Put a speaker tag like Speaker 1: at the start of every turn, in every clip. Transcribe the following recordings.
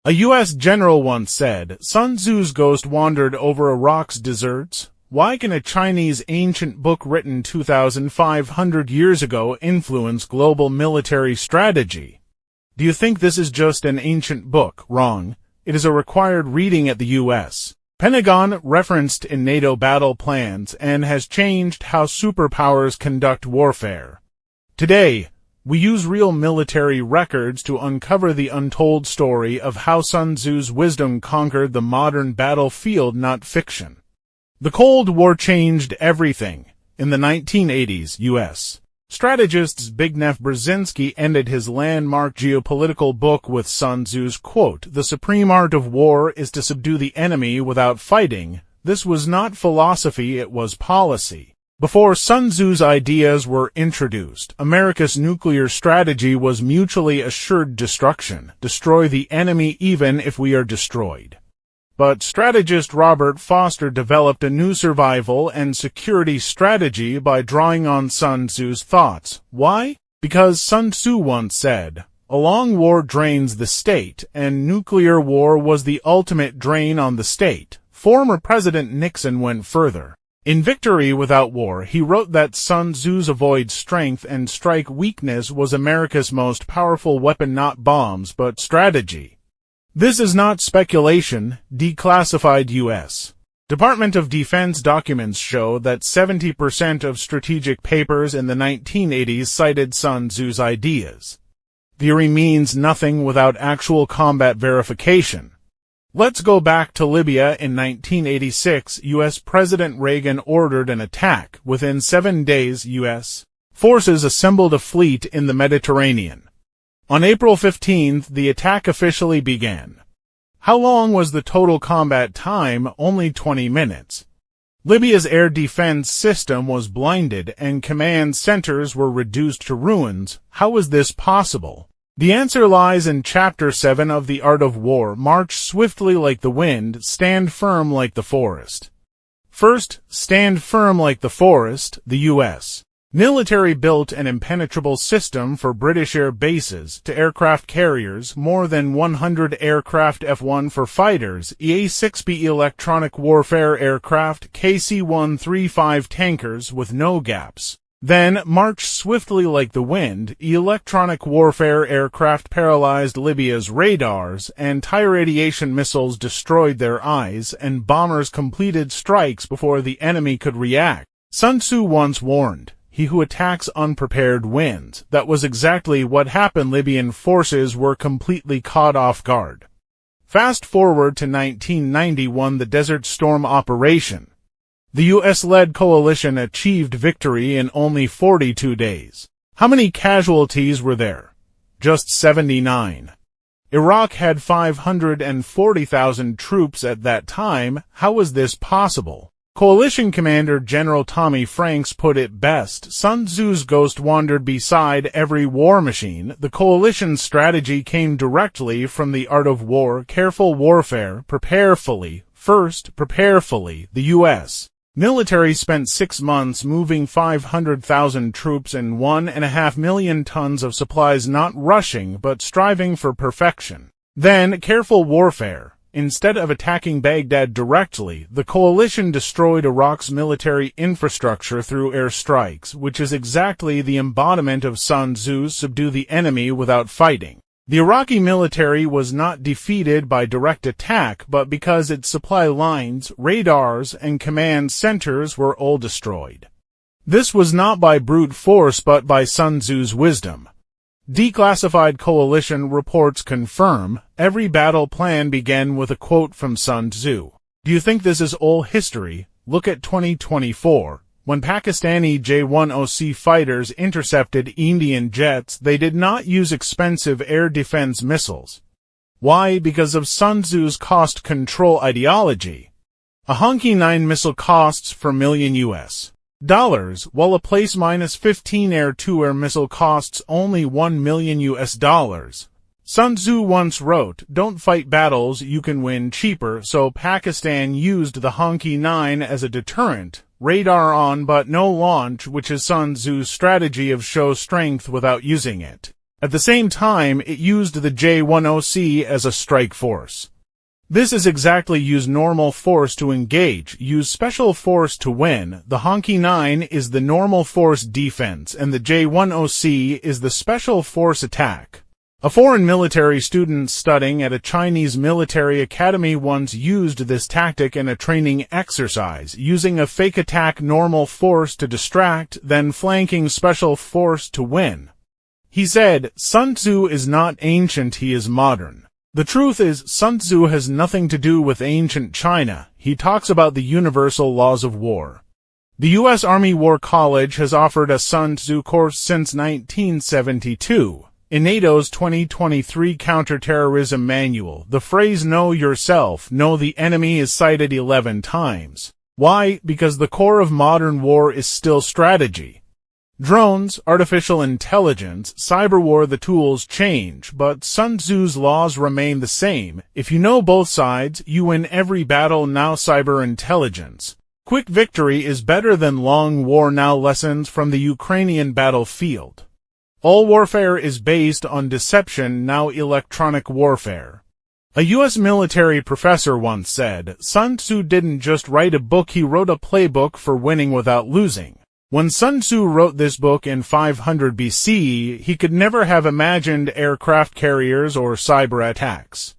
Speaker 1: A U.S. general once said, "Sun Tzu's ghost wandered over Iraq's deserts. Why can a Chinese ancient book written 2,500 years ago influence global military strategy?" Do you think this is just an ancient book? Wrong. It is a required reading at the U.S. Pentagon, referenced in NATO battle plans, and has changed how superpowers conduct warfare. Today, we use real military records to uncover the untold story of how Sun Tzu's wisdom conquered the modern battlefield, not fiction. The Cold War changed everything. In the 1980s, U.S. strategist Zbigniew Brzezinski ended his landmark geopolitical book with Sun Tzu's quote, "The supreme art of war is to subdue the enemy without fighting." This was not philosophy, it was policy. Before Sun Tzu's ideas were introduced, America's nuclear strategy was mutually assured destruction. Destroy the enemy even if we are destroyed. But strategist Robert Foster developed a new survival and security strategy by drawing on Sun Tzu's thoughts. Why? Because Sun Tzu once said, "A long war drains the state, and nuclear war was the ultimate drain on the state." Former President Nixon went further. In Victory Without War, he wrote that Sun Tzu's avoid strength and strike weakness was America's most powerful weapon, not bombs, but strategy. This is not speculation. Declassified U.S. Department of Defense documents show that 70% of strategic papers in the 1980s cited Sun Tzu's ideas. Theory means nothing without actual combat verification. Let's go back to Libya. In 1986, U.S. President Reagan ordered an attack. Within 7 days, U.S. forces assembled a fleet in the Mediterranean. On April 15, the attack officially began. How long was the total combat time? Only 20 minutes. Libya's air defense system was blinded, and command centers were reduced to ruins. How was this possible? The answer lies in Chapter 7 of The Art of War. March swiftly like the wind, stand firm like the forest. First, stand firm like the forest. The U.S. military built an impenetrable system for British air bases, to aircraft carriers, more than 100 aircraft F-1 for fighters, EA-6B electronic warfare aircraft, KC-135 tankers with no gaps. Then, march swiftly like the wind, electronic warfare aircraft paralyzed Libya's radars, anti-radiation missiles destroyed their eyes, and bombers completed strikes before the enemy could react. Sun Tzu once warned, "He who attacks unprepared wins." That was exactly what happened. Libyan forces were completely caught off guard. Fast forward to 1991, the Desert Storm operation. The U.S.-led coalition achieved victory in only 42 days. How many casualties were there? Just 79. Iraq had 540,000 troops at that time. How was this possible? Coalition Commander General Tommy Franks put it best. Sun Tzu's ghost wandered beside every war machine. The coalition's strategy came directly from The Art of War. Careful warfare. Prepare fully. First, prepare fully. The U.S. military spent 6 months moving 500,000 troops and 1.5 million tons of supplies, not rushing but striving for perfection. Then, careful warfare. Instead of attacking Baghdad directly, the coalition destroyed Iraq's military infrastructure through airstrikes, which is exactly the embodiment of Sun Tzu's subdue the enemy without fighting. The Iraqi military was not defeated by direct attack, but because its supply lines, radars, and command centers were all destroyed. This was not by brute force but by Sun Tzu's wisdom. Declassified coalition reports confirm, every battle plan began with a quote from Sun Tzu. Do you think this is all history? Look at 2024. When Pakistani J-10C fighters intercepted Indian jets, they did not use expensive air defense missiles. Why? Because of Sun Tzu's cost control ideology. A Honky 9 missile costs $4 million US dollars, while a Place-15 air-to-air missile costs only $1 million US dollars. Sun Tzu once wrote, "Don't fight battles you can win cheaper," so Pakistan used the Honky 9 as a deterrent. Radar on but no launch, which is Sun Tzu's strategy of show strength without using it. At the same time, it used the J-10C as a strike force. This is exactly use normal force to engage, use special force to win. The Honky 9 is the normal force defense, and the J-10C is the special force attack. A foreign military student studying at a Chinese military academy once used this tactic in a training exercise, using a fake attack normal force to distract, then flanking special force to win. He said, Sun Tzu is not ancient, he is modern. The truth is, Sun Tzu has nothing to do with ancient China. He talks about the universal laws of war. The U.S. Army War College has offered a Sun Tzu course since 1972. In NATO's 2023 counterterrorism manual, the phrase know yourself, know the enemy is cited 11 times. Why? Because the core of modern war is still strategy. Drones, artificial intelligence, cyber war, the tools change, but Sun Tzu's laws remain the same. If you know both sides, you win every battle. Now cyber intelligence. Quick victory is better than long war. Now lessons from the Ukrainian battlefield. All warfare is based on deception. Now electronic warfare. A U.S. military professor once said, Sun Tzu didn't just write a book, he wrote a playbook for winning without losing. When Sun Tzu wrote this book in 500 BC, he could never have imagined aircraft carriers or cyber attacks.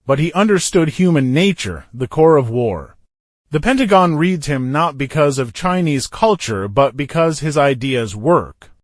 Speaker 1: But he understood human nature, the core of war. The Pentagon reads him not because of Chinese culture, but because his ideas work.